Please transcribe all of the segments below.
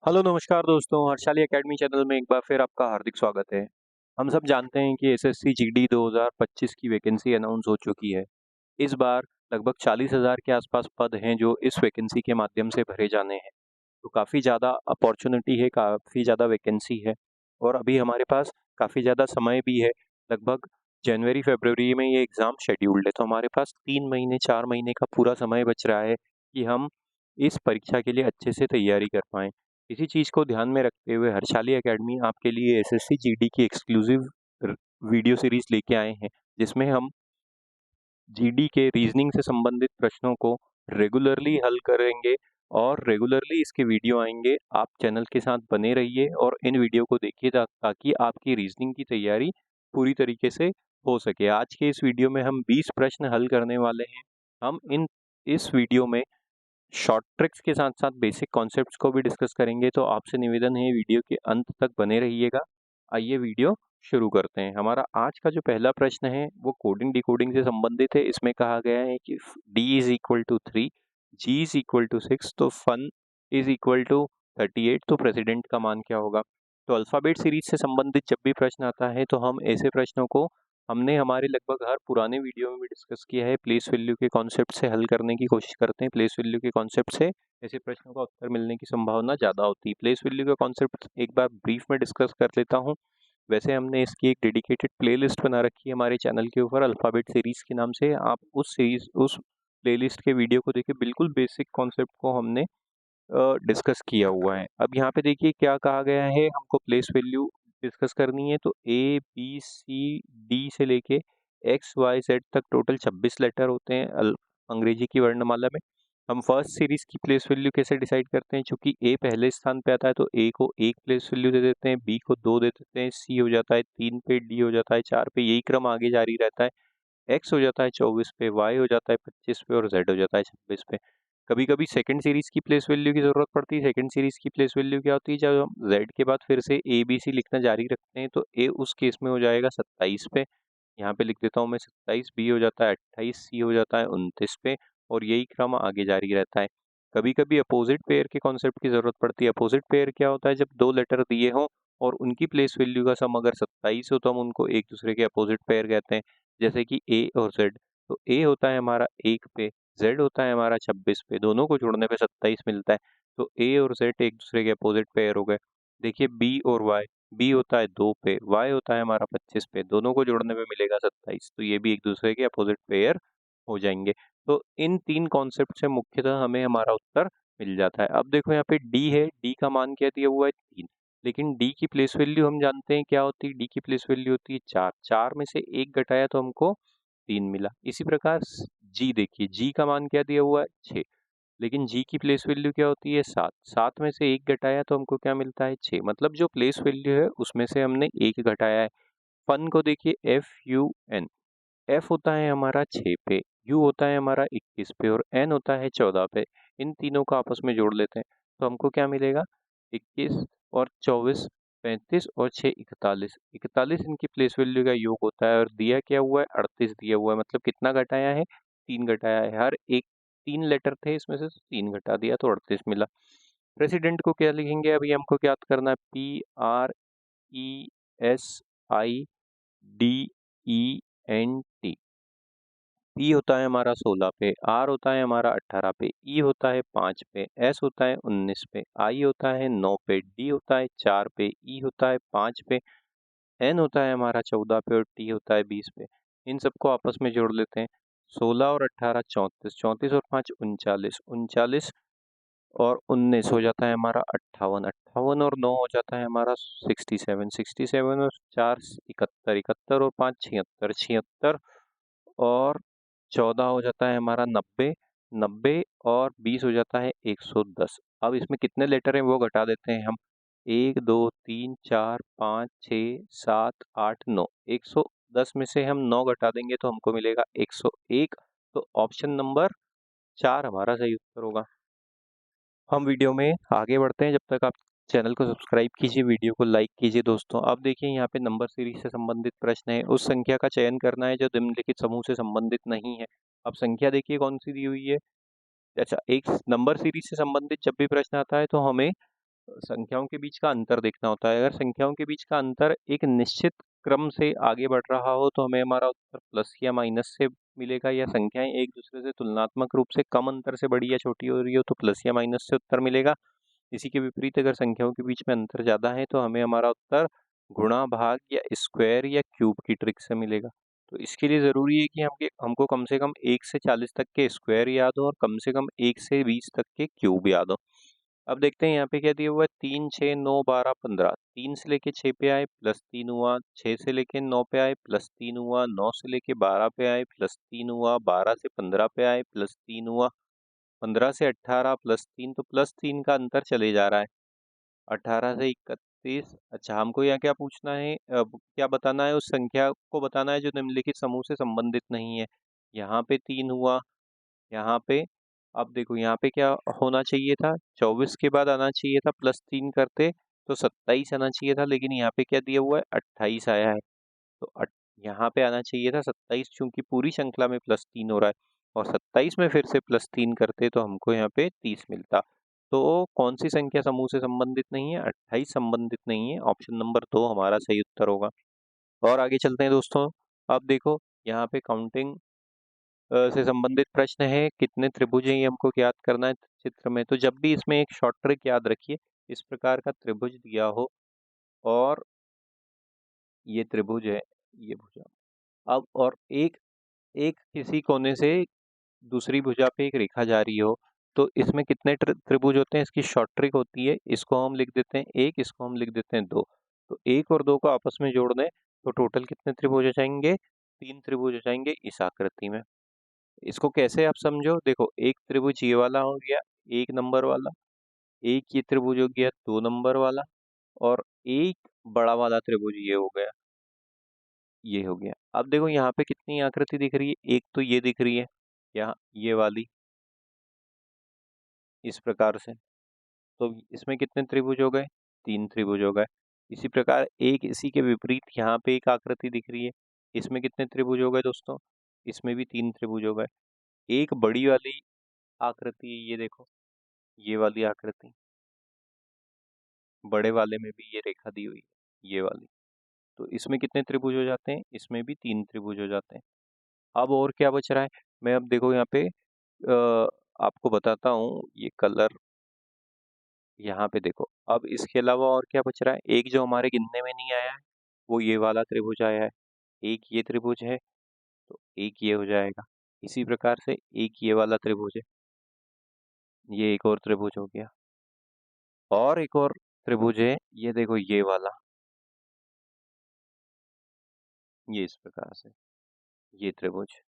Hello नमस्कार दोस्तों, Harshali academy channel में एक बार फिर आपका हार्दिक स्वागत है। हम सब जानते हैं कि एसएससी जीडी 2025 की वैकेंसी अनाउंस हो चुकी है। इस बार लगभग 40,000 के आसपास पद हैं जो इस वैकेंसी के माध्यम से भरे जाने हैं। तो काफ़ी ज़्यादा अपॉर्चुनिटी है, काफ़ी ज़्यादा वैकेंसी है और अभी हमारे पास काफ़ी ज़्यादा समय भी है। लगभग जनवरी फरवरी में ये एग्ज़ाम शेड्यूल्ड है, तो हमारे पास 3 महीने 4 महीने का पूरा समय बच रहा है कि हम इस परीक्षा के लिए अच्छे से तैयारी कर पाएँ। इसी चीज़ को ध्यान में रखते हुए हर्षाली एकेडमी आपके लिए एसएससी जीडी की एक्सक्लूसिव वीडियो सीरीज लेके आए हैं, जिसमें हम जीडी के रीजनिंग से संबंधित प्रश्नों को रेगुलरली हल करेंगे और रेगुलरली इसके वीडियो आएंगे। आप चैनल के साथ बने रहिए और इन वीडियो को देखिए ताकि आपकी रीजनिंग की तैयारी पूरी तरीके से हो सके। आज के इस वीडियो में हम 20 प्रश्न हल करने वाले हैं। हम इस वीडियो में शॉर्ट ट्रिक्स के साथ साथ बेसिक कॉन्सेप्ट्स को भी डिस्कस करेंगे, तो आपसे निवेदन है वीडियो के अंत तक बने रहिएगा। आइए वीडियो शुरू करते हैं। हमारा आज का जो पहला प्रश्न है वो कोडिंग डिकोडिंग से संबंधित है। इसमें कहा गया है कि d is equal to 3, g is equal to 6, तो फन इज इक्वल टू 38, तो प्रेसिडेंट का मान क्या होगा। तो अल्फ़ाबेट सीरीज से संबंधित जब भी प्रश्न आता है तो हम ऐसे प्रश्नों को हमने हमारे लगभग हर पुराने वीडियो में भी डिस्कस किया है। प्लेस वैल्यू के कॉन्सेप्ट से हल करने की कोशिश करते हैं। प्लेस वैल्यू के कॉन्सेप्ट से ऐसे प्रश्नों का उत्तर मिलने की संभावना ज़्यादा होती है। प्लेस वैल्यू का कॉन्सेप्ट एक बार ब्रीफ में डिस्कस कर लेता हूँ। वैसे हमने इसकी एक डेडिकेटेड प्लेलिस्ट बना रखी है हमारे चैनल के ऊपर अल्फ़ाबेट सीरीज के नाम से। आप उस प्लेलिस्ट के वीडियो को देखिए, बिल्कुल बेसिक कॉन्सेप्ट को हमने डिस्कस किया हुआ है। अब यहाँ पे देखिए क्या कहा गया है, हमको प्लेस वैल्यू डिस्कस करनी है। तो ए बी सी डी से लेके एक्स वाई जेड तक टोटल 26 लेटर होते हैं अंग्रेजी की वर्णमाला में। हम फर्स्ट सीरीज की प्लेस वैल्यू कैसे डिसाइड करते हैं, चूंकि ए पहले स्थान पे आता है तो ए को 1 प्लेस वैल्यू दे देते हैं, बी को 2 दे देते हैं, सी हो जाता है 3 पे, डी हो जाता है 4 पे, यही क्रम आगे जारी रहता है। एक्स हो जाता है 24 पे, वाई हो जाता है 25 पे और जेड हो जाता है 26 पे। कभी कभी सेकंड सीरीज की प्लेस वैल्यू की जरूरत पड़ती है। सेकंड सीरीज की प्लेस वैल्यू क्या होती है, जब हम जेड के बाद फिर से ए बी सी लिखना जारी रखते हैं तो ए उस केस में हो जाएगा 27 पे। यहाँ पे लिख देता हूँ मैं 27, बी हो जाता है 28, सी हो जाता है 29 पे और यही क्रम आगे जारी रहता है। कभी कभी अपोजिट पेयर के कॉन्सेप्ट की जरूरत पड़ती है। अपोजिट पेयर क्या होता है, जब दो लेटर दिए हों और उनकी प्लेस वैल्यू का सम अगर 27 हो तो हम उनको एक दूसरे के अपोजिट पेयर कहते हैं। जैसे कि ए और जेड, तो ए होता है हमारा 1 पे, जेड होता है हमारा 26 पे, दोनों को जोड़ने पे 27 मिलता है। तो ए और जेड एक दूसरे के अपोजिट पेयर हो गए। देखिए बी और वाई, बी होता है 2 पे, वाई होता है हमारा 25 पे, दोनों को जोड़ने पे मिलेगा 27, तो ये भी एक दूसरे के अपोजिट पेयर हो जाएंगे। तो इन तीन कॉन्सेप्ट से मुख्यतः हमें हमारा उत्तर मिल जाता है। अब देखो यहाँ पे डी है, डी का मान क्या दिया हुआ है 3, लेकिन डी की प्लेस वैल्यू हम जानते हैं क्या होती है। डी की प्लेस वैल्यू होती है 4, 4 में से 1 घटाया तो हमको 3 मिला। इसी प्रकार जी देखिए, जी का मान क्या दिया हुआ है 6, लेकिन जी की प्लेस वैल्यू क्या होती है 7, 7 में से 1 घटाया तो हमको क्या मिलता है 6। मतलब जो प्लेस वैल्यू है उसमें से हमने 1 घटाया है। फन को देखिए एफ यू एन, एफ होता है हमारा 6 पे, यू होता है हमारा 21 पे और एन होता है 14 पे। इन तीनों को आपस में जोड़ लेते हैं तो हमको क्या मिलेगा, 21 और 24, 35 और 6 41, 41 इनकी प्लेस वैल्यू का योग होता है और दिया क्या हुआ है 38 दिया हुआ है। मतलब कितना घटाया है, 3 घटाया है। हर एक 3 लेटर थे इसमें से 3 घटा दिया तो 38 मिला। प्रेसिडेंट को क्या लिखेंगे, अभी हमको क्या करना है, PRESIDENT। पी होता है हमारा 16 पे, आर होता है हमारा 18 पे, ई होता है 5 पे, एस होता है 19 पे, आई होता है 9 पे, डी होता है 4 पे, ई होता है 5 पे, एन होता है हमारा 14 पे और टी होता है 20 पे। इन सबको आपस में जोड़ लेते हैं। 16 और 18 34, 34 और 5 39, 39 और 19 हो जाता है हमारा 58, 58 और 9 हो जाता है हमारा 67, 67 और 4 71, 71 और 5 76, 76 और 14 हो जाता है हमारा 90, 90 और 20 हो जाता है 110। अब इसमें कितने लेटर हैं वो घटा देते हैं हम। 1 2 3 4 5 6 7 8 9, 110 में से हम 9 घटा देंगे तो हमको मिलेगा 101। तो ऑप्शन नंबर 4 हमारा सही उत्तर होगा। हम वीडियो में आगे बढ़ते हैं, जब तक आप चैनल को सब्सक्राइब कीजिए, वीडियो को लाइक कीजिए दोस्तों। अब देखिए यहाँ पे नंबर सीरीज से संबंधित प्रश्न है। उस संख्या का चयन करना है जो निम्नलिखित समूह से संबंधित नहीं है। अब संख्या देखिए कौन सी दी हुई है। अच्छा, एक नंबर सीरीज से संबंधित जब भी प्रश्न आता है तो हमें संख्याओं के बीच का अंतर देखना होता है। अगर संख्याओं के बीच का अंतर एक निश्चित क्रम से आगे बढ़ रहा हो तो हमें हमारा उत्तर प्लस या माइनस से मिलेगा, या संख्याएं एक दूसरे से तुलनात्मक रूप से कम अंतर से बड़ी या छोटी हो रही हो तो प्लस या माइनस से उत्तर मिलेगा। इसी के विपरीत अगर संख्याओं के बीच में अंतर ज़्यादा है तो हमें हमारा उत्तर गुणा, भाग या स्क्वायर या क्यूब की ट्रिक से मिलेगा। तो इसके लिए ज़रूरी है कि हमको कम से कम 1 से 40 तक के स्क्वायर याद हो और कम से कम 1 से 20 तक के क्यूब याद हो। अब देखते हैं यहाँ पे क्या दिया हुआ है। 3, 6, 9, 12, 15। 3 से लेके 6 पे आए प्लस 3 हुआ, 6 से लेके 9 पे आए प्लस 3 हुआ, 9 से लेके 12 पे आए प्लस 3 हुआ, 12 से 15 पे आए प्लस 3 हुआ, 15 से 18 प्लस 3, तो प्लस 3 का अंतर चले जा रहा है। 18 से 31। अच्छा, हमको यहाँ क्या पूछना है, क्या बताना है, उस संख्या को बताना है जो निम्नलिखित समूह से संबंधित नहीं है। यहाँ पे 3 हुआ, यहाँ पे, अब देखो यहाँ पे क्या होना चाहिए था, 24 के बाद आना चाहिए था प्लस 3 करते तो 27 आना चाहिए था, लेकिन यहाँ पे क्या दिया हुआ है 28 आया है। तो यहाँ पे आना चाहिए था 27, चूंकि पूरी श्रृंखला में प्लस 3 हो रहा है, और 27 में फिर से प्लस 3 करते तो हमको यहाँ पे 30 मिलता। तो कौन सी संख्या समूह से संबंधित नहीं है, 28 संबंधित नहीं है। ऑप्शन नंबर 2 हमारा सही उत्तर होगा। और आगे चलते हैं दोस्तों। अब देखो यहाँ पे काउंटिंग से संबंधित प्रश्न है, कितने त्रिभुज हैं ये हमको याद करना है चित्र में। तो जब भी इसमें एक शॉर्ट ट्रिक याद रखिए, इस प्रकार का त्रिभुज दिया हो और ये त्रिभुज है, ये भुजा, अब और एक एक किसी कोने से दूसरी भुजा पे एक रेखा जा रही हो, तो इसमें कितने त्रिभुज होते हैं, इसकी शॉर्ट ट्रिक होती है। इसको हम लिख देते हैं 1, इसको हम लिख देते हैं 2। तो 1 और 2 को आपस में जोड़ दें तो टोटल कितने त्रिभुज हो जाएंगे, 3 त्रिभुज हो जाएंगे इस आकृति में। इसको कैसे आप समझो, देखो एक त्रिभुज ये वाला हो गया 1 नंबर वाला, एक ये त्रिभुज हो गया 2 नंबर वाला, और एक बड़ा वाला त्रिभुज ये हो गया, ये हो गया। अब देखो यहाँ पे कितनी आकृति दिख रही है, एक तो ये दिख रही है, यहाँ ये वाली इस प्रकार से, तो इसमें कितने त्रिभुज हो गए, 3 त्रिभुज हो गए। इसी प्रकार एक इसी के विपरीत यहाँ पे एक आकृति दिख रही है, इसमें कितने त्रिभुज हो गए दोस्तों, इसमें भी 3 त्रिभुज हो गए। एक बड़ी वाली आकृति है, ये देखो ये वाली आकृति, बड़े वाले में भी ये रेखा दी हुई है ये वाली, तो इसमें कितने त्रिभुज हो जाते हैं, इसमें भी 3 त्रिभुज हो जाते हैं। अब और क्या बच रहा है, मैं अब देखो यहाँ पे आपको बताता हूँ, ये कलर यहाँ पे देखो। अब इसके अलावा और क्या बच रहा है, एक जो हमारे गिनने में नहीं आया है वो ये वाला त्रिभुज आया है, एक ये त्रिभुज है तो एक ये हो जाएगा। इसी प्रकार से एक ये वाला त्रिभुज है, ये एक और त्रिभुज हो गया, और एक और त्रिभुज है, ये देखो ये वाला, ये इस प्रकार से ये त्रिभुज,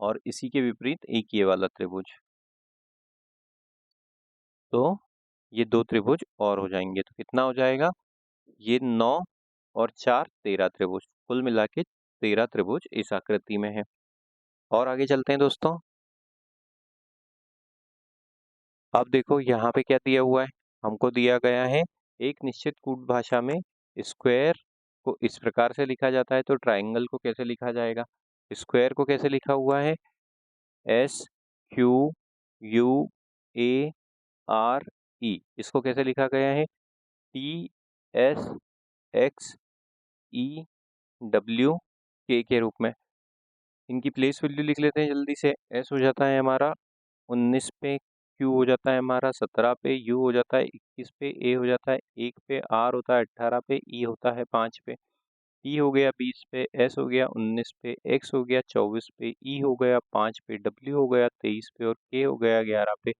और इसी के विपरीत एक ये वाला त्रिभुज, तो ये 2 त्रिभुज और हो जाएंगे, तो कितना हो जाएगा, ये 9 और 4 13 त्रिभुज, कुल मिला के 13 त्रिभुज इस आकृति में है। और आगे चलते हैं दोस्तों। अब देखो यहाँ पे क्या दिया हुआ है, हमको दिया गया है एक निश्चित कूट भाषा में स्क्वायर को इस प्रकार से लिखा जाता है, तो ट्राइंगल को कैसे लिखा जाएगा, स्क्वायर को कैसे लिखा हुआ है, SQUARE, इसको कैसे लिखा गया है, TSXEW के रूप में। इनकी प्लेस वैल्यू लिख लेते हैं जल्दी से। S हो जाता है हमारा 19 पे, Q हो जाता है हमारा 17 पे, U हो जाता है 21 पे, A हो जाता है 1 पे, R होता है 18 पे, E होता है 5 पे, T हो गया 20 पे, S हो गया 19 पे, X हो गया 24 पे, E हो गया 5 पे, W हो गया 23 पे, और K हो गया 11 पे।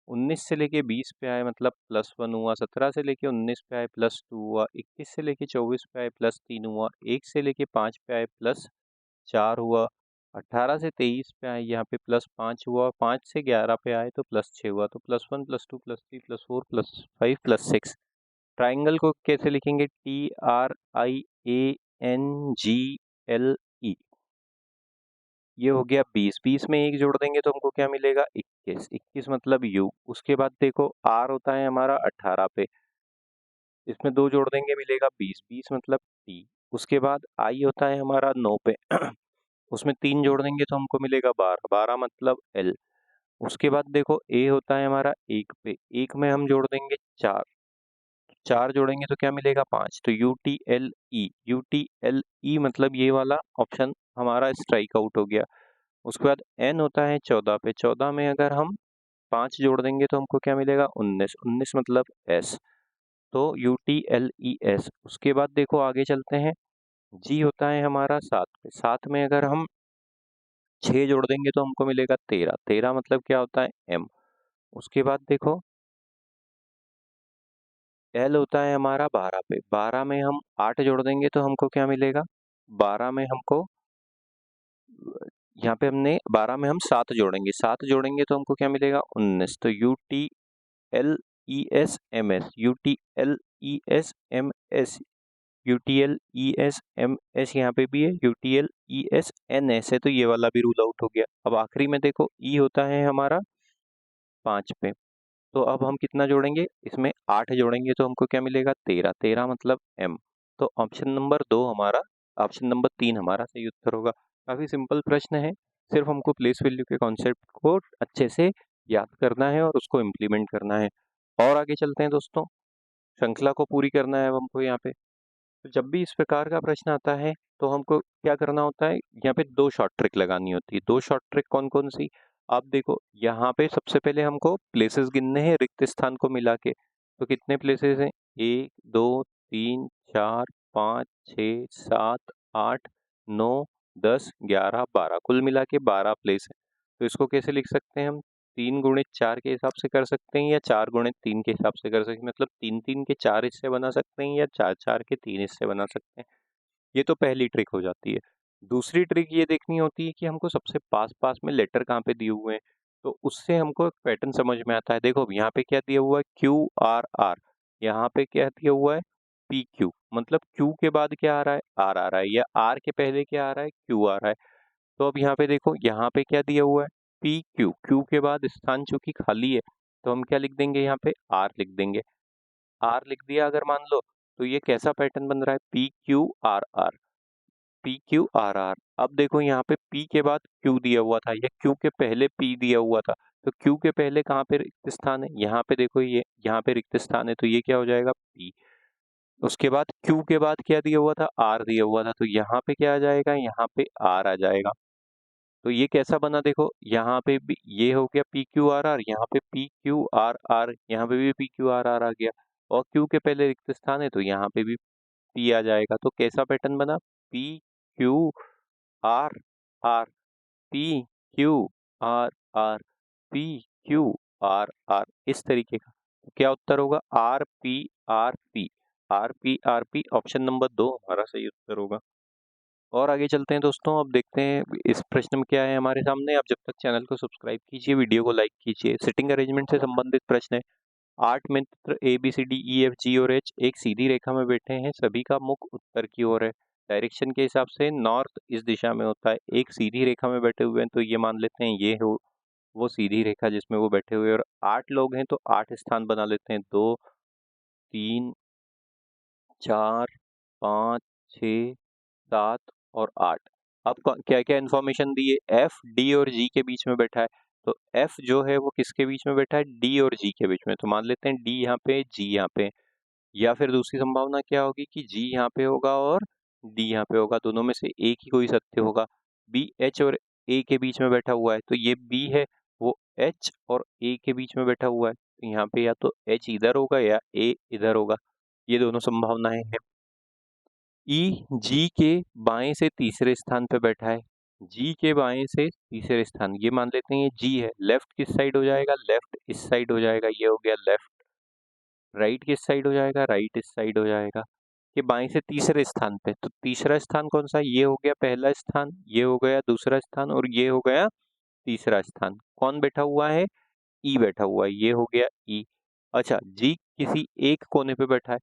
19 से लेके 20 पे आए मतलब +1 हुआ, 17 से लेके 19 पे आए +2 हुआ, 21 से लेके 24 पे आए +3 हुआ, 1 से लेके 5 पे आए +4 हुआ, 18 से 23 पे आए यहाँ पे +5 हुआ, 5 से 11 पे आए तो +6 हुआ, तो +1 +2 +3 +4 +5 +6। ट्राइंगल को कैसे लिखेंगे, TRIANGLE, ये हो गया 20, 20 में 1 जोड़ देंगे तो हमको क्या मिलेगा, 21, 21 मतलब U। उसके बाद देखो R होता है हमारा 18 पे, इसमें 2 जोड़ देंगे मिलेगा 20, 20 मतलब T। उसके बाद I होता है हमारा 9 पे उसमें 3 जोड़ देंगे तो हमको मिलेगा 12, 12 मतलब L। उसके बाद देखो ए होता है हमारा 1 पे, 1 में हम जोड़ देंगे 4, 4 जोड़ेंगे तो क्या मिलेगा 5, तो UTLE, UTLE मतलब ये वाला ऑप्शन हमारा स्ट्राइक आउट हो गया। उसके बाद n होता है 14 पे, 14 में अगर हम 5 जोड़ देंगे तो हमको क्या मिलेगा 19, 19 मतलब S, तो UTLES। उसके बाद देखो आगे चलते हैं, G होता है हमारा 7 पे, 7 में अगर हम 6 जोड़ देंगे तो हमको मिलेगा 13, 13 मतलब क्या होता है M। उसके बाद देखो L होता है हमारा 12 पे, 12 में हम 8 जोड़ देंगे तो हमको क्या मिलेगा, 12 में हमको यहाँ पे हमने 12 में हम 7 जोड़ेंगे, 7 जोड़ेंगे तो हमको क्या मिलेगा 19, तो UTLESMS, UTLESMS, UTLESMS यहाँ पे भी है, UTLESNS है, तो ये वाला भी रूल आउट हो गया। अब आखिरी में देखो E होता है हमारा 5 पे, तो अब हम कितना जोड़ेंगे, इसमें 8 जोड़ेंगे तो हमको क्या मिलेगा 13, 13 मतलब M। तो ऑप्शन नंबर 2 हमारा, ऑप्शन नंबर 3 हमारा सही उत्तर होगा। काफ़ी सिंपल प्रश्न है, सिर्फ हमको प्लेस वैल्यू के कॉन्सेप्ट को अच्छे से याद करना है और उसको इम्प्लीमेंट करना है। और आगे चलते हैं दोस्तों, श्रृंखला को पूरी करना है अब हमको यहाँ पे। तो जब भी इस प्रकार का प्रश्न आता है तो हमको क्या करना होता है, यहाँ पे 2 शॉर्ट ट्रिक लगानी होती है। 2 शॉर्ट ट्रिक कौन कौन सी, आप देखो यहाँ पे सबसे पहले हमको प्लेसेस गिनने हैं रिक्त स्थान को मिला के, तो कितने प्लेसेस हैं 1 2 3 4 5 6 7 8 9 10 11 12, कुल मिला के 12 प्लेस है। तो इसको कैसे लिख सकते हैं हम, 3 गुणित 4 के हिसाब से कर सकते हैं या 4 गुणित 3 के हिसाब से कर सकते हैं, मतलब 3 3 के 4 हिस्से बना सकते हैं या 4 4 के 3 हिस्से बना सकते हैं। ये तो पहली ट्रिक हो जाती है। दूसरी ट्रिक ये देखनी होती है कि हमको सबसे पास पास में लेटर कहाँ पे दिए हुए हैं, तो उससे हमको एक पैटर्न समझ में आता है। देखो यहाँ पे क्या दिया हुआ है QRR, यहाँ पे क्या दिया हुआ है PQ, मतलब Q के बाद क्या आ रहा है R आ रहा है, या R के पहले क्या आ रहा है Q आ रहा है। तो अब यहाँ पे देखो, यहाँ पे क्या दिया हुआ है PQ, Q के बाद स्थान चूंकि खाली है तो हम क्या लिख देंगे, यहाँ पे R लिख देंगे। R लिख दिया अगर मान लो, तो ये कैसा पैटर्न बन रहा है PQRR, PQRR। अब देखो यहाँ पे P के बाद Q दिया हुआ था, या Q के पहले P दिया हुआ था, तो Q के पहले कहाँ पे रिक्त स्थान है, यहाँ पे देखो ये यहाँ पे रिक्त स्थान है, तो ये क्या हो जाएगा P। उसके बाद Q के बाद क्या दिया हुआ था, R दिया हुआ था, तो यहाँ पे क्या आ जाएगा, यहाँ पे R आ जाएगा। तो ये कैसा बना, देखो यहाँ पे भी ये हो गया PQRR, यहाँ पे PQRR, यहाँ पे भी PQRR आ गया, और Q के पहले रिक्त स्थान है तो यहाँ पे भी P आ जाएगा। तो कैसा पैटर्न बना, PQRR, PQRR, PQRR, इस तरीके का। तो क्या उत्तर होगा, RPRP, RPRP, ऑप्शन नंबर 2 हमारा सही उत्तर होगा। और आगे चलते हैं दोस्तों, अब देखते हैं इस प्रश्न में क्या है हमारे सामने। आप जब तक चैनल को सब्सक्राइब कीजिए, वीडियो को लाइक कीजिए। सिटिंग अरेंजमेंट से संबंधित प्रश्न है। 8 मित्र ABCDEFG और H एक सीधी रेखा में बैठे हैं, सभी का मुख उत्तर की ओर है। डायरेक्शन के हिसाब से नॉर्थ इस दिशा में होता है, एक सीधी रेखा में बैठे हुए हैं, तो ये मान लेते हैं ये हो वो सीधी रेखा जिसमें वो बैठे हुए हैं, और 8 लोग हैं तो 8 स्थान बना लेते हैं, 2 3 4 5 6 7 और 8। अब क्या क्या इन्फॉर्मेशन दी है, F D और G के बीच में बैठा है, तो F जो है वो किसके बीच में बैठा है, D और G के बीच में, तो मान लेते हैं D यहाँ पे G यहाँ पे। या फिर दूसरी संभावना क्या होगी कि G यहाँ पे होगा और D यहाँ पे होगा, दोनों में से एक ही कोई सत्य होगा। B H और A के बीच में बैठा हुआ है, तो ये B है, वो H और A के बीच में बैठा हुआ है, तो यहाँ पे या तो H इधर होगा या A इधर होगा, ये दोनों संभावनाएं हैं। ई जी के बाएं से तीसरे स्थान पे बैठा है, जी के बाएं से तीसरे स्थान, ये मान लेते हैं ये जी है। लेफ्ट किस साइड हो जाएगा, लेफ्ट इस साइड हो जाएगा, ये हो गया लेफ्ट। राइट किस साइड हो जाएगा, राइट इस साइड हो जाएगा। ये बाएं से तीसरे स्थान पे, तो तीसरा स्थान कौन सा, ये हो गया पहला स्थान, ये हो गया दूसरा स्थान, और ये हो गया तीसरा स्थान। कौन बैठा हुआ है, ई बैठा हुआ है, ये हो गया ई। अच्छा, जी किसी एक कोने पे बैठा है,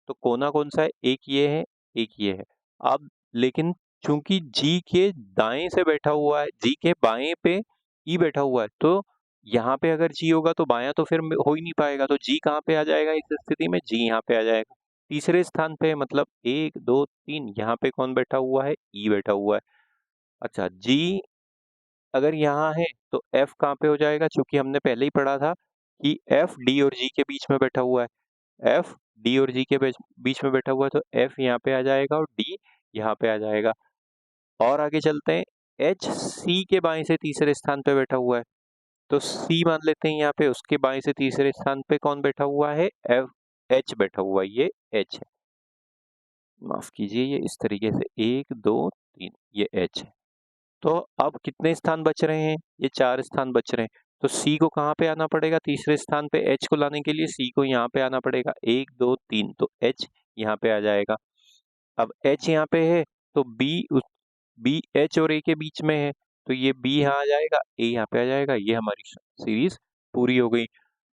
तो कोना कौन सा है, एक ये है एक ये है। अब लेकिन चूंकि जी के दाएं से बैठा हुआ है, जी के बाएं पे ई बैठा हुआ है, तो यहाँ पे अगर जी होगा तो बायां तो फिर हो ही नहीं पाएगा, तो जी कहाँ पे आ जाएगा इस स्थिति में, जी यहाँ पे आ जाएगा तीसरे स्थान पे, मतलब 1 2 3, यहाँ पे कौन बैठा हुआ है, ई बैठा हुआ है। अच्छा, जी अगर यहाँ है तो F कहाँ पे हो जाएगा, क्योंकि हमने पहले ही पढ़ा था कि F D और G के बीच में बैठा हुआ है। F D और G के बीच में बैठा हुआ है, तो F यहाँ पे आ जाएगा और D यहाँ पे आ जाएगा। और आगे चलते हैं, H C के बाएं से तीसरे स्थान पे बैठा हुआ है, तो C मान लेते हैं यहाँ पे, उसके बाएं से तीसरे स्थान पे कौन बैठा हुआ है, H बैठा हुआ है, ये H है, माफ कीजिए, ये इस तरीके से 1 2 3, ये H है। तो अब कितने स्थान बच रहे हैं, ये 4 स्थान बच रहे हैं। तो C को कहाँ पे आना पड़ेगा, तीसरे स्थान पे H को लाने के लिए C को यहाँ पे आना पड़ेगा, 1 2 3, तो H यहाँ पे आ जाएगा। अब H यहाँ पे है तो B H और A के बीच में है, तो ये B यहाँ आ जाएगा, A यहाँ पे आ जाएगा, ये हमारी सीरीज पूरी हो गई।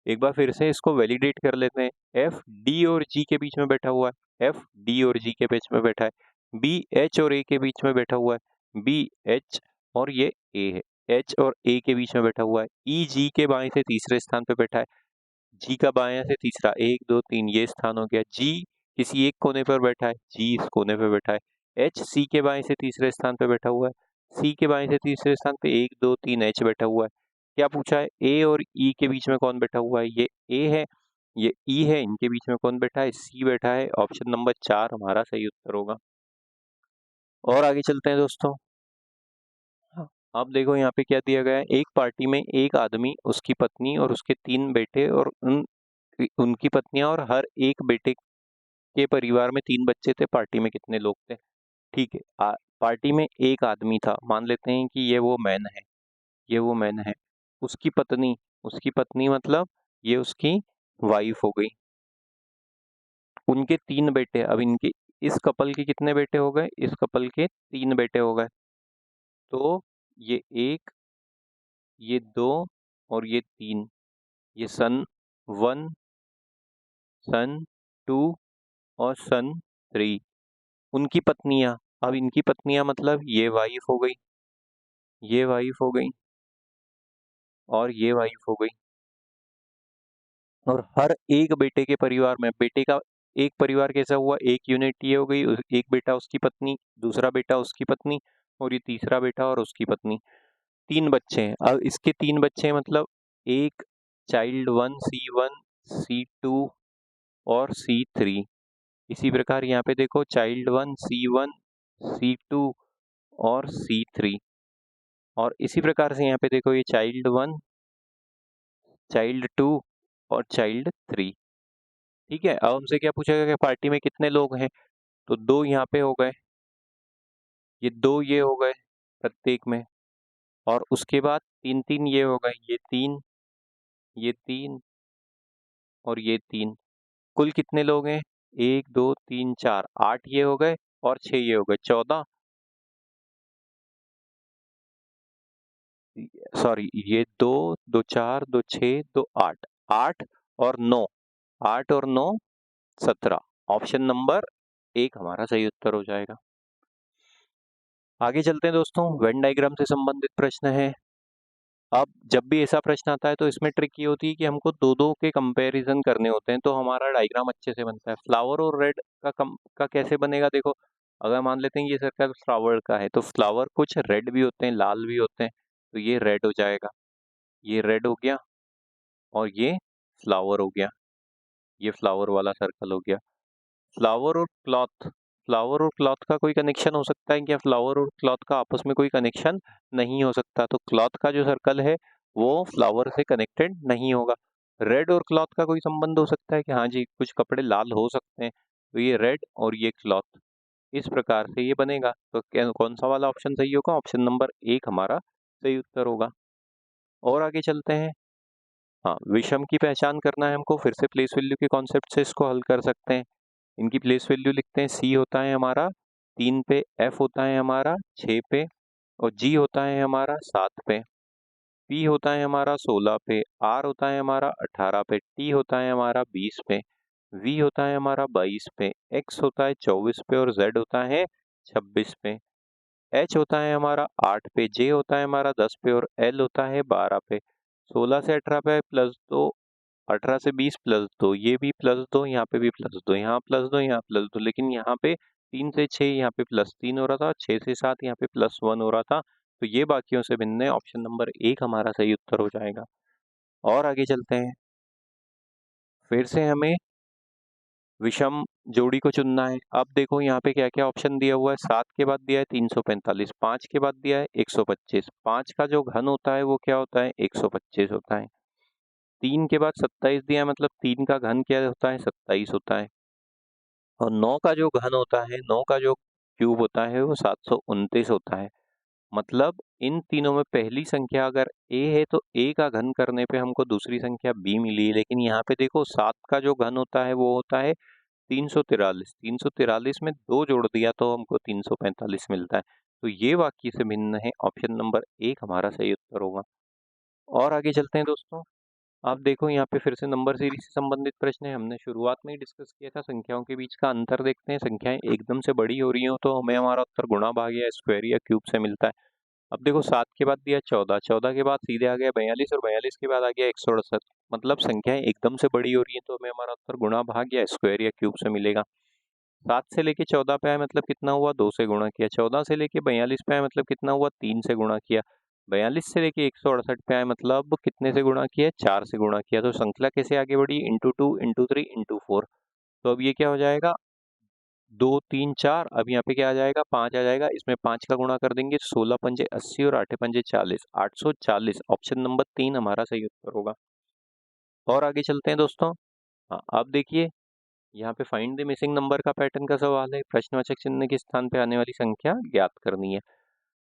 एक बार फिर से इसको वैलिडेट कर लेते हैं। F D और G के बीच में बैठा हुआ है, F D और G के बीच में बैठा है, B H और A के बीच में बैठा हुआ है, B H और ये A है, H और A के बीच में बैठा हुआ है, E G के बाएं से तीसरे स्थान पे बैठा है, G का बाएं से तीसरा, 1 2 3 ये स्थान हो गया, G किसी एक कोने पर बैठा है, G इस कोने पर बैठा है, H C के बाएं से तीसरे स्थान पे बैठा हुआ है, C के बाएं से तीसरे स्थान पे 1 2 3 H बैठा हुआ है। क्या पूछा है, A और E के बीच में कौन बैठा हुआ है, ये A है, ये E है, इनके बीच में कौन बैठा है, C बैठा है। ऑप्शन नंबर 4 हमारा सही उत्तर होगा। और आगे चलते हैं दोस्तों। हाँ, अब देखो यहाँ पे क्या दिया गया है, एक पार्टी में एक आदमी, उसकी पत्नी और उसके 3 बेटे और उनकी पत्नियां और हर एक बेटे के परिवार में 3 बच्चे थे। पार्टी में कितने लोग थे, ठीक है। पार्टी में एक आदमी था, मान लेते हैं कि ये वो मैन है, ये वो मैन है। उसकी पत्नी मतलब ये उसकी वाइफ हो गई, उनके 3 बेटे। अब इनके इस कपल के कितने बेटे हो गए, इस कपल के 3 बेटे हो गए, तो ये 1 ये 2 और ये 3, ये सन 1 सन 2 और सन 3 उनकी पत्नियां। अब इनकी पत्नियां मतलब ये वाइफ हो गई, ये वाइफ हो गई और ये वाइफ हो गई। और हर एक बेटे के परिवार में, बेटे का एक परिवार कैसा हुआ, एक यूनिट ये हो गई, एक बेटा उसकी पत्नी, दूसरा बेटा उसकी पत्नी और ये तीसरा बेटा और उसकी पत्नी, 3 बच्चे हैं। अब इसके 3 बच्चे हैं मतलब एक चाइल्ड 1 C1 C2 और C3। इसी प्रकार यहाँ पे देखो चाइल्ड 1 C1 C2 और C3, और इसी प्रकार से यहाँ पे देखो ये चाइल्ड 1 चाइल्ड 2 और चाइल्ड 3। ठीक है, अब हमसे क्या पूछा गया कि पार्टी में कितने लोग हैं, तो 2 यहाँ पे हो गए, ये 2 ये हो गए प्रत्येक में, और उसके बाद 3 3 ये हो गए, ये 3 और ये 3। कुल कितने लोग हैं, 1 2 3 4 8 ये हो गए और 6 ये हो गए, 14, सॉरी ये 2 2 4 2 6 2 8 8 और 9, 8 और 9 17। ऑप्शन नंबर 1 हमारा सही उत्तर हो जाएगा। आगे चलते हैं दोस्तों, वेन डायग्राम से संबंधित प्रश्न है। अब जब भी ऐसा प्रश्न आता है तो इसमें ट्रिक ये होती है कि हमको दो दो के कंपैरिजन करने होते हैं, तो हमारा डायग्राम अच्छे से बनता है। फ्लावर और रेड का कैसे बनेगा, देखो अगर मान लेते हैं ये सर्कल फ्लावर का है, तो फ्लावर कुछ रेड भी होते हैं, लाल भी होते हैं, तो ये रेड हो जाएगा, ये रेड हो गया, और ये फ्लावर हो गया, ये फ्लावर वाला सर्कल हो गया। फ्लावर और क्लॉथ, फ्लावर और क्लॉथ का कोई कनेक्शन हो सकता है क्या, फ्लावर और क्लॉथ का आपस में कोई कनेक्शन नहीं हो सकता, तो क्लॉथ का जो सर्कल है वो फ्लावर से कनेक्टेड नहीं होगा। रेड और क्लॉथ का कोई संबंध हो सकता है कि हाँ जी कुछ कपड़े लाल हो सकते हैं, तो ये रेड और ये क्लॉथ, इस प्रकार से ये बनेगा। तो कौन सा वाला ऑप्शन सही होगा, ऑप्शन नंबर 1 हमारा सही उत्तर होगा। और आगे चलते हैं। हाँ, विषम की पहचान करना है हमको, फिर से प्लेस वैल्यू के कॉन्सेप्ट से इसको हल कर सकते हैं। इनकी प्लेस वैल्यू लिखते हैं, C होता है हमारा 3 पे, F होता है हमारा 6 पे, और G होता है हमारा 7 पे, P होता है हमारा 16 पे, R होता है हमारा 18 पे, T होता है हमारा 20 पे, V होता है हमारा 22 पे, X होता है 24 पे और Z होता है 26 पे, H होता है हमारा 8 पे, J होता है हमारा 10 पे और L होता है 12 पे। 16 से 18 पे प्लस 2, 18 से 20 प्लस 2, ये भी प्लस 2, यहाँ पे भी प्लस 2, यहाँ प्लस 2, यहाँ प्लस 2, लेकिन यहाँ पे 3 से 6 यहाँ पे प्लस 3 हो रहा था, 6 से 7 यहाँ पे प्लस 1 हो रहा था, तो ये बाकियों से भिन्न है, ऑप्शन नंबर 1 हमारा सही उत्तर हो जाएगा। और आगे चलते हैं, फिर से हमें विषम जोड़ी को चुनना है। अब देखो यहाँ पे क्या क्या ऑप्शन दिया हुआ है। 7 के बाद दिया है 345, 5 के बाद दिया है 125, 5 का जो घन होता है वो क्या होता है 125 होता है। 3 के बाद 27 दिया है, मतलब 3 का घन क्या होता है 27 होता है। और 9 का जो घन होता है, 9 का जो क्यूब होता है वो 729 होता है। मतलब इन तीनों में पहली संख्या अगर a है तो a का घन करने पे हमको दूसरी संख्या b मिली है, लेकिन यहाँ पे देखो 7 का जो घन होता है वो होता है 343। 343 में 2 जोड़ दिया तो हमको 345 मिलता है। तो ये वाक्य से भिन्न है, ऑप्शन नंबर 1 हमारा सही उत्तर होगा। और आगे चलते हैं दोस्तों, आप देखो यहाँ पे फिर से नंबर सीरीज से संबंधित प्रश्न है। हमने शुरुआत में ही डिस्कस किया था, संख्याओं के बीच का अंतर देखते हैं। संख्याएं एकदम से बड़ी हो रही हो तो हमें हमारा उत्तर गुणा भाग या स्क्वायर या क्यूब से मिलता है। अब देखो 7 के बाद दिया 14, 14 के बाद सीधे आ गया 42 और 42 के बाद आ गया 168। मतलब संख्याएं एकदम से बड़ी हो रही है तो हमें हमारा उत्तर गुणा भाग या स्क्वायर या क्यूब से मिलेगा। 7 से लेके 14 पे आए मतलब कितना हुआ 2 से गुणा किया। 14 से लेके 42 पे आए मतलब कितना हुआ 3 से गुणा किया। 42 से लेके 168 पे आए मतलब कितने से गुणा किया 4 से गुणा किया। तो श्रृंखला कैसे आगे बढ़ी इंटू 2 इंटू 3 इंटू 4। तो अब ये क्या हो जाएगा 2 3 4, अब यहाँ पे क्या आ जाएगा 5 आ जाएगा। इसमें 5 का गुणा कर देंगे 16 पंजे 80 और 8 पंजे 40, 840। ऑप्शन नंबर 3 हमारा सही उत्तर होगा। और आगे चलते हैं दोस्तों। हाँ, अब देखिए यहाँ पे फाइंड द मिसिंग नंबर का पैटर्न का सवाल है। प्रश्नवाचक चिन्ह के स्थान पे आने वाली संख्या ज्ञात करनी है।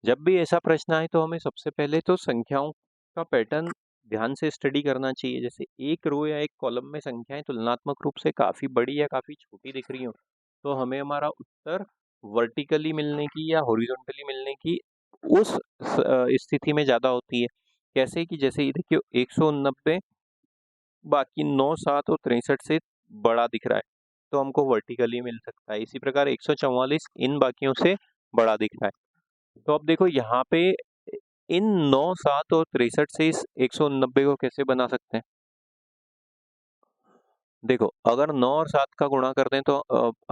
जब भी ऐसा प्रश्न आए तो हमें सबसे पहले तो संख्याओं का पैटर्न ध्यान से स्टडी करना चाहिए। जैसे एक रो या एक कॉलम में संख्याएं तुलनात्मक रूप से काफी बड़ी या काफी छोटी दिख रही हो तो हमें हमारा उत्तर वर्टिकली मिलने की या हॉरिजॉन्टली मिलने की उस स्थिति में ज्यादा होती है। कैसे कि जैसे ये देखियो 189 बाकी 9 7 और 63 से बड़ा दिख रहा है तो हमको वर्टिकली मिल सकता है। इसी प्रकार 144 इन बाकियों से बड़ा दिख रहा है। तो अब देखो यहाँ पे इन 9 7 और 63 से इस 189 को कैसे बना सकते हैं। देखो अगर 9 और 7 का गुणा कर दें तो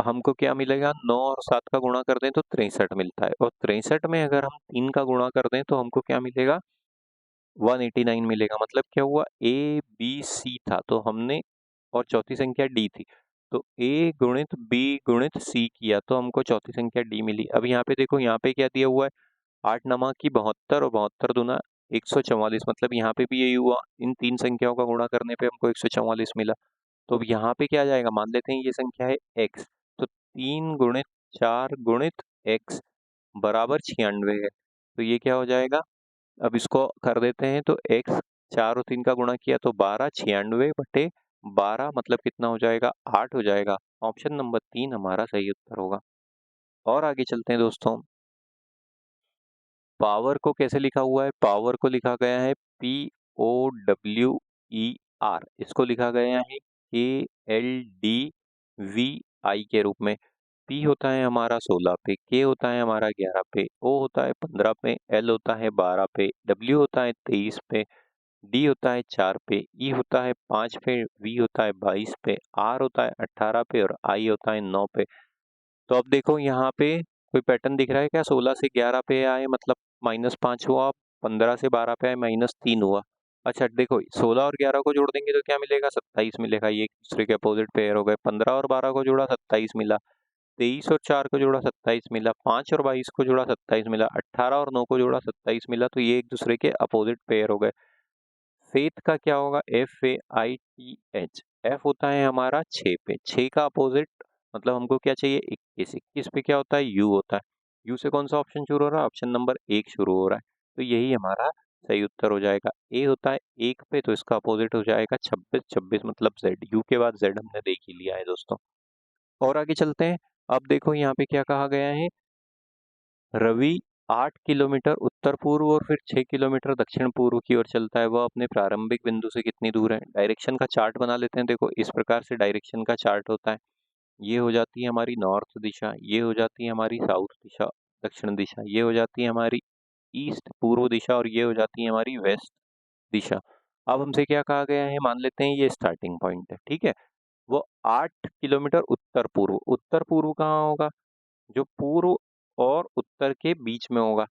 हमको क्या मिलेगा 9 और 7 का गुणा कर दें तो 63 मिलता है। और 63 में अगर हम 3 का गुणा कर दें तो हमको क्या मिलेगा 189 मिलेगा। मतलब क्या हुआ ए बी सी था तो हमने और चौथी संख्या डी थी तो ए गुणित बी गुणित सी किया तो हमको चौथी संख्या डी मिली। अब यहाँ पे देखो यहाँ पे क्या दिया हुआ है 8 नमा की 72 और 72 दूना 144। मतलब यहाँ पे भी यही हुआ, इन तीन संख्याओं का गुणा करने पे हमको 144 मिला। तो अब यहाँ पे क्या आ जाएगा मान लेते हैं ये संख्या है x, तो 3 गुणित 4 गुणित x बराबर 96 है। तो ये क्या हो जाएगा अब इसको कर देते हैं तो x 4 और 3 का गुणा किया तो 12, 96 बटे 12 मतलब कितना हो जाएगा 8 हो जाएगा। ऑप्शन नंबर 3 हमारा सही उत्तर होगा। और आगे चलते हैं दोस्तों, पावर को कैसे लिखा हुआ है। पावर को लिखा गया है POWER, इसको लिखा गया है KLDVI के रूप में। P होता है हमारा 16 पे, K होता है हमारा 11 पे, O होता है 15 पे, L होता है 12 पे, W होता है 23 पे, D होता है 4 पे, E होता है 5 पे, V होता है 22 पे, R होता है 18 पे और I होता है 9 पे। तो अब देखो यहाँ पे कोई पैटर्न दिख रहा है क्या 16 से 11 पे आए मतलब -5 हुआ, 15 से 12 पे आए -3 हुआ। अच्छा देखो 16 और 11 को जोड़ देंगे तो क्या मिलेगा 27 मिलेगा। ये एक दूसरे के अपोजिट पेयर हो गए। 15 और 12 को जोड़ा 27 मिला, 23 और 4 को जोड़ा 27 मिला, 5 और 22 को जोड़ा 27 मिला, 18 और 9 को जोड़ा 27 मिला। तो ये एक दूसरे के अपोजिट पेयर हो गए। फेथ का क्या होगा FAITH, F होता है हमारा 6 पे, 6 का अपोजिट मतलब हमको क्या चाहिए 21, 21 पे क्या होता है U होता है। U से कौन सा ऑप्शन शुरू हो रहा है ऑप्शन नंबर 1 शुरू हो रहा है। तो यही हमारा सही उत्तर हो जाएगा। A होता है 1 पे तो इसका अपोजिट हो जाएगा 26, 26 मतलब Z। U के बाद Z हमने देख ही लिया है दोस्तों। और आगे चलते हैं। अब देखो यहाँ पे क्या कहा गया है, रवि 8 किलोमीटर उत्तर पूर्व और फिर 6 किलोमीटर दक्षिण पूर्व की ओर चलता है। वह अपने प्रारंभिक बिंदु से कितनी दूर है। डायरेक्शन का चार्ट बना लेते हैं। देखो इस प्रकार से डायरेक्शन का चार्ट होता है। ये हो जाती है हमारी नॉर्थ दिशा, ये हो जाती है हमारी साउथ दिशा दक्षिण दिशा, ये हो जाती है हमारी ईस्ट पूर्व दिशा और ये हो जाती है हमारी वेस्ट दिशा। अब हमसे क्या कहा गया है मान लेते हैं ये स्टार्टिंग पॉइंट है, ठीक है। वो 8 किलोमीटर उत्तर पूर्व, उत्तर पूर्व कहाँ होगा जो पूर्व और उत्तर के बीच में होगा।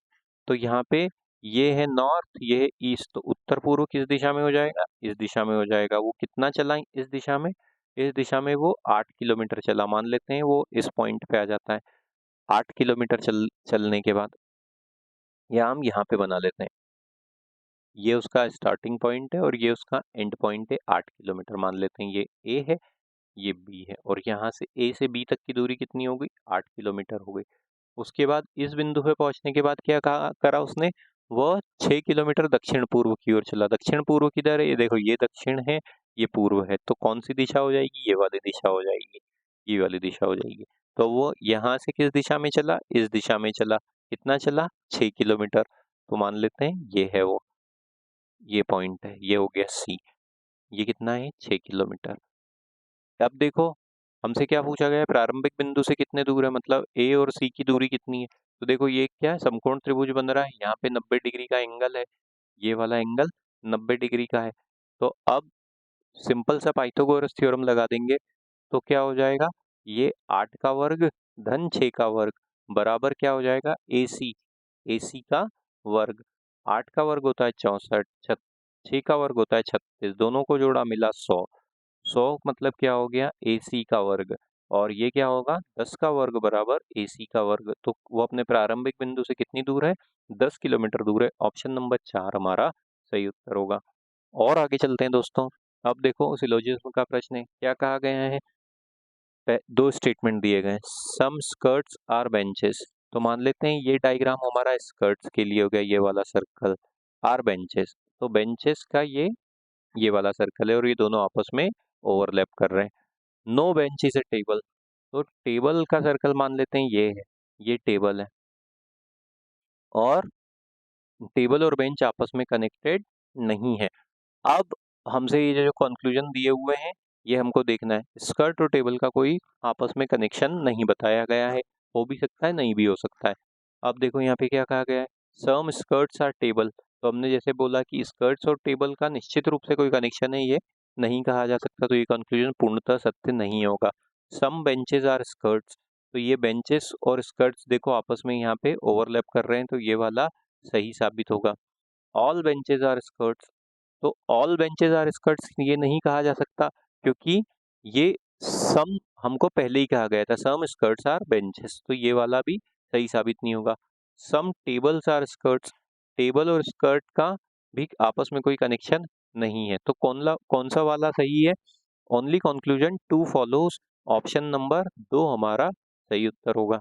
तो यहाँ पे ये है नॉर्थ, ये है ईस्ट, तो उत्तर पूर्व किस दिशा में हो जाएगा, इस दिशा में हो जाएगा। वो कितना चला इस दिशा में, इस दिशा में वो 8 किलोमीटर चला, मान लेते हैं वो इस पॉइंट पे आ जाता है। 8 किलोमीटर चलने के बाद या हम यहाँ पे बना लेते हैं, ये उसका स्टार्टिंग पॉइंट है और ये उसका एंड पॉइंट है, 8 किलोमीटर मान लेते हैं। ये ए है, ये बी है, और यहाँ से ए से बी तक की दूरी कितनी हो गई, 8 किलोमीटर हो गई। उसके बाद इस बिंदु पे पहुंचने के बाद क्या करा उसने, वह 6 किलोमीटर दक्षिण पूर्व की ओर चला। दक्षिण पूर्व किधर है, ये देखो, ये दक्षिण है, ये पूर्व है, तो कौन सी दिशा हो जाएगी, ये वाली दिशा हो जाएगी, ये वाली दिशा हो जाएगी। तो वो यहाँ से किस दिशा में चला, इस दिशा में चला। कितना चला, 6 किलोमीटर। तो मान लेते हैं ये है वो, ये पॉइंट है, ये हो गया सी। ये कितना है, 6 किलोमीटर। अब देखो, हमसे क्या पूछा गया है, प्रारंभिक बिंदु से कितने दूर है, मतलब ए और सी की दूरी कितनी है। तो देखो, ये क्या है, समकोण त्रिभुज बन रहा है, यहाँ पे 90 डिग्री का एंगल है, ये वाला एंगल 90 डिग्री का है। तो अब सिंपल सा पाइथागोरस थ्योरम लगा देंगे, तो क्या हो जाएगा, ये 8 का वर्ग धन 6 का वर्ग बराबर क्या हो जाएगा, AC, AC का वर्ग। 8 का वर्ग होता है 64, 6 का वर्ग होता है 36, दोनों को जोड़ा मिला 100। 100 मतलब क्या हो गया, AC का वर्ग, और ये क्या होगा, 10 का वर्ग बराबर AC का वर्ग। तो वो अपने प्रारंभिक बिंदु से कितनी दूर है, 10 किलोमीटर दूर है। ऑप्शन नंबर 4 हमारा सही उत्तर होगा। और आगे चलते हैं दोस्तों। अब देखो, सिलोजिज्म का प्रश्न है, क्या कहा गया है, दो स्टेटमेंट दिए गए, सम स्कर्ट्स आर बेंचेस। तो मान लेते हैं ये डायग्राम हमारा स्कर्ट्स के लिए हो गया, ये वाला सर्कल, आर बेंचेस, तो बेंचेस का ये वाला सर्कल है, और ये दोनों आपस में ओवरलैप कर रहे हैं। No bench is a table, तो टेबल का सर्कल मान लेते हैं ये है, ये टेबल है, और टेबल और बेंच आपस में कनेक्टेड नहीं है। अब हमसे ये जो कंक्लूजन दिए हुए हैं, ये हमको देखना है, स्कर्ट और टेबल का कोई आपस में कनेक्शन नहीं बताया गया है, हो भी सकता है, नहीं भी हो सकता है। अब देखो यहाँ पे क्या कहा गया है, सम स्कर्ट्स आर टेबल, तो हमने जैसे बोला कि स्कर्ट्स और टेबल का निश्चित रूप से कोई कनेक्शन है, ये नहीं कहा जा सकता, तो ये कंक्लूजन पूर्णतः सत्य नहीं होगा। सम बेंचेस आर स्कर्ट्स, तो ये बेंचेस और स्कर्ट्स देखो आपस में यहाँ पे ओवरलैप कर रहे हैं, तो ये वाला सही साबित होगा। ऑल बेंचेस आर स्कर्ट्स, तो ऑल बेंचेस आर स्कर्ट्स ये नहीं कहा जा सकता, क्योंकि ये सम हमको पहले ही कहा गया था, सम स्कर्ट्स आर बेंचेस, तो ये वाला भी सही साबित नहीं होगा। सम टेबल्स आर स्कर्ट्स, टेबल और स्कर्ट का भी आपस में कोई कनेक्शन नहीं है, तो कौन सा वाला सही है, only conclusion 2 follows, option number 2 हमारा सही उत्तर होगा।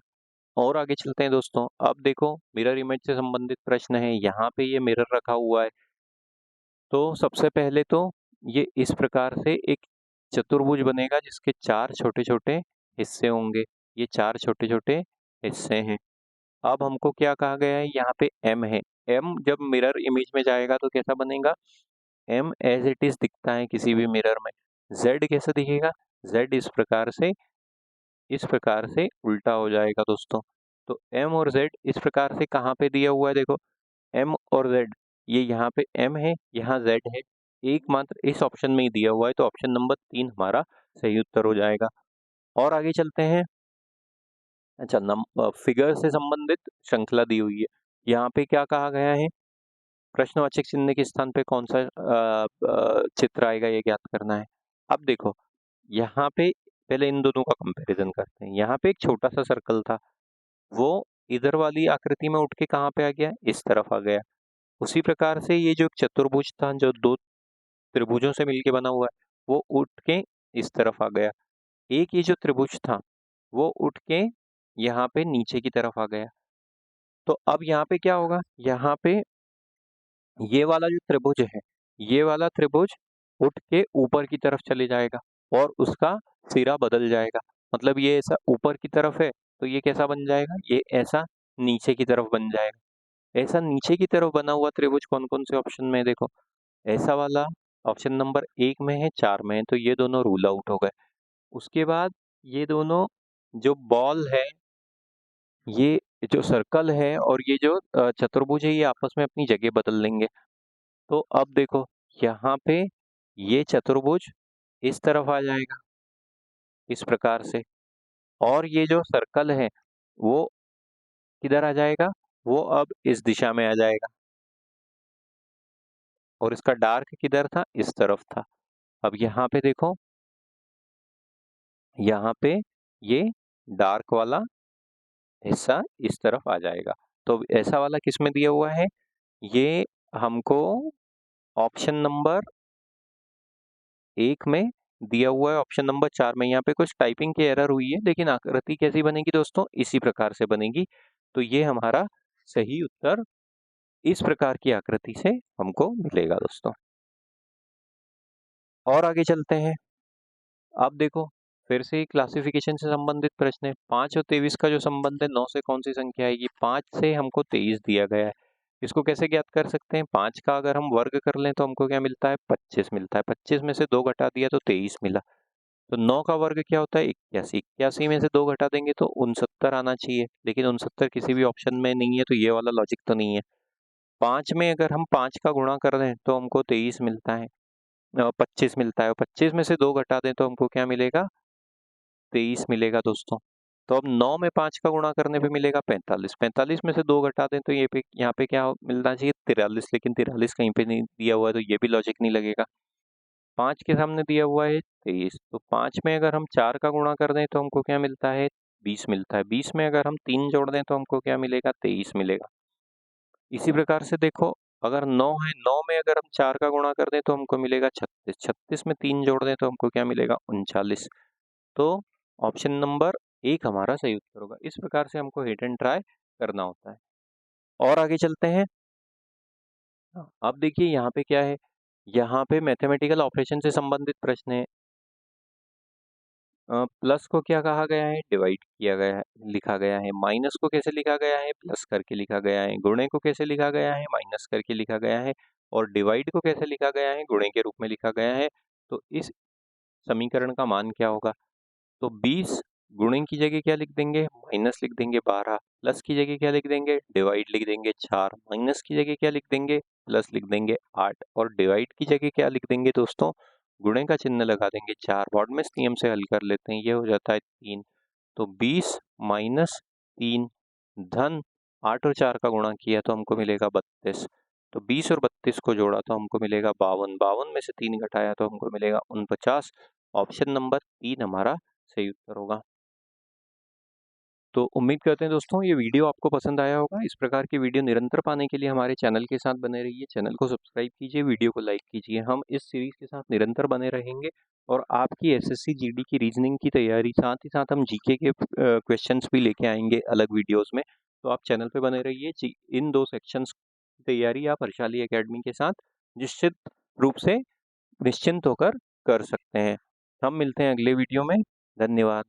और आगे चलते हैं दोस्तों। अब देखो, मिरर इमेज से संबंधित प्रश्न है, यहाँ पे ये मिरर रखा हुआ है, तो सबसे पहले तो ये इस प्रकार से एक चतुर्भुज बनेगा, जिसके 4 छोटे छोटे हिस्से होंगे, ये 4 छोटे छोटे हिस्से हैं। अब हमको क्या कहा गया है, यहाँ पे M है, M जब मिरर इमेज में जाएगा तो कैसा बनेगा, M एज इट इज दिखता है किसी भी मिरर में। Z कैसा दिखेगा, Z इस प्रकार से उल्टा हो जाएगा दोस्तों। तो M और Z इस प्रकार से कहाँ पे दिया हुआ है, देखो, M और Z, ये यहाँ पे M है, यहाँ Z है, एकमात्र इस ऑप्शन में ही दिया हुआ है, तो ऑप्शन नंबर 3 हमारा सही उत्तर हो जाएगा। और आगे चलते हैं। अच्छा, फिगर से संबंधित श्रृंखला दी हुई है, यहाँ पे क्या कहा गया है, प्रश्नवाचक चिन्ह के स्थान पे कौन सा चित्र आएगा, ये ज्ञात करना है। अब देखो, यहाँ पे पहले इन दोनों का कंपैरिजन करते हैं। यहाँ पे एक छोटा सा सर्कल था, वो इधर वाली आकृति में उठ के कहाँ पे आ गया, इस तरफ आ गया। उसी प्रकार से ये जो चतुर्भुज था, जो दो त्रिभुजों से मिलके बना हुआ है, वो उठ के इस तरफ आ गया। एक ये जो त्रिभुज था, वो उठ के यहाँ पे नीचे की तरफ आ गया। तो अब यहाँ पे क्या होगा, यहाँ पे ये वाला जो त्रिभुज है, ये वाला त्रिभुज उठ के ऊपर की तरफ चले जाएगा, और उसका सिरा बदल जाएगा। मतलब ये ऐसा ऊपर की तरफ है, तो ये कैसा बन जाएगा, ये ऐसा नीचे की तरफ बन जाएगा। ऐसा नीचे की तरफ बना हुआ त्रिभुज कौन कौन से ऑप्शन में है, देखो, ऐसा वाला ऑप्शन नंबर 1 में है, 4 में है, तो ये दोनों रूल आउट हो गए। उसके बाद ये दोनों जो बॉल है, ये जो सर्कल है, और ये जो चतुर्भुज है, ये आपस में अपनी जगह बदल लेंगे। तो अब देखो, यहाँ पे ये चतुर्भुज इस तरफ आ जाएगा इस प्रकार से, और ये जो सर्कल है वो किधर आ जाएगा, वो अब इस दिशा में आ जाएगा। और इसका डार्क किधर था, इस तरफ था। अब यहाँ पे देखो, यहाँ पे ये डार्क वाला हिस्सा इस तरफ आ जाएगा। तो ऐसा वाला किस में दिया हुआ है, ये हमको ऑप्शन नंबर 1 में दिया हुआ है, ऑप्शन नंबर 4 में। यहाँ पे कुछ टाइपिंग की एरर हुई है, लेकिन आकृति कैसी बनेगी दोस्तों, इसी प्रकार से बनेगी। तो ये हमारा सही उत्तर इस प्रकार की आकृति से हमको मिलेगा दोस्तों। और आगे चलते हैं। अब देखो, फिर से ही क्लासिफिकेशन से संबंधित प्रश्न है। 5 और 23 का जो संबंध है, 9 से कौन सी संख्या आएगी, 5 से हमको 23 दिया गया है। इसको कैसे ज्ञात कर सकते हैं, 5 का अगर हम वर्ग कर लें तो हमको क्या मिलता है, 25 मिलता है। 25 में से 2 घटा दिया तो 23 मिला। तो 9 का वर्ग क्या होता है, 81। 81 में से 2 घटा देंगे तो 69 आना चाहिए, लेकिन 69 किसी भी ऑप्शन में नहीं है, तो ये वाला लॉजिक तो नहीं है। 5 में अगर हम 5 का गुणा कर दें तो हमको 23 मिलता है, 25 मिलता है। और 25 में से 2 घटा दें तो हमको क्या मिलेगा, 23 मिलेगा दोस्तों। तो अब 9 में 5 का गुणा करने पे मिलेगा 45। 45 में से 2 घटा दें तो ये पे यहाँ पे क्या मिलना चाहिए, 43, लेकिन 43 कहीं पे नहीं दिया हुआ है, तो ये भी लॉजिक नहीं लगेगा। 5 के सामने दिया हुआ है 23, तो 5 में अगर हम 4 का गुणा कर दें तो हमको क्या मिलता है, 20 मिलता है। 20 में अगर हम 3 जोड़ दें तो हमको क्या मिलेगा, 23 मिलेगा। इसी प्रकार से देखो, अगर 9 है, 9 में अगर हम 4 का गुणा कर दें तो हमको मिलेगा 36। 36 में 3 जोड़ दें तो हमको क्या मिलेगा, 39। तो ऑप्शन नंबर 1 हमारा सही उत्तर होगा। इस प्रकार से हमको हिट एंड ट्राई करना होता है। और आगे चलते हैं। अब देखिए यहाँ पे क्या है, यहाँ पे मैथमेटिकल ऑपरेशन से संबंधित प्रश्न है। प्लस को क्या कहा गया है, डिवाइड किया गया है, लिखा गया है। माइनस को कैसे लिखा गया है, प्लस करके लिखा गया है। गुणे को कैसे लिखा गया है, माइनस करके लिखा गया है। और डिवाइड को कैसे लिखा गया है, गुणे के रूप में लिखा गया है। तो इस समीकरण का मान क्या होगा, तो 20 गुणे की जगह क्या लिख देंगे, माइनस लिख देंगे 12। प्लस की जगह क्या लिख देंगे, डिवाइड लिख देंगे 4। माइनस की जगह क्या लिख देंगे, प्लस लिख देंगे 8। और डिवाइड की जगह क्या लिख देंगे दोस्तों, गुणे का चिन्ह लगा देंगे 4। बॉडमेस नियम से हल कर लेते हैं, ये हो जाता है 3। तो 20 माइनस 3 धन 8 और 4 का गुणा किया तो हमको मिलेगा 32। तो 20 और 32 को जोड़ा तो हमको मिलेगा 52। 52 में से 3 घटाया तो हमको मिलेगा 49। ऑप्शन नंबर 3 हमारा सही उत्तर होगा। तो उम्मीद करते हैं दोस्तों ये वीडियो आपको पसंद आया होगा। इस प्रकार की वीडियो निरंतर पाने के लिए हमारे चैनल के साथ बने रहिए। चैनल को सब्सक्राइब कीजिए, वीडियो को लाइक कीजिए। हम इस सीरीज के साथ निरंतर बने रहेंगे और आपकी एसएससी जीडी की रीजनिंग की तैयारी, साथ ही साथ हम जीके के क्वेश्चंस भी लेके आएंगे अलग वीडियोस में। तो आप चैनल पे बने रहिए। इन 2 सेक्शंस की तैयारी आप हर्षाली एकेडमी के साथ निश्चित रूप से निश्चिंत होकर कर सकते हैं। हम मिलते हैं अगले वीडियो में। धन्यवाद।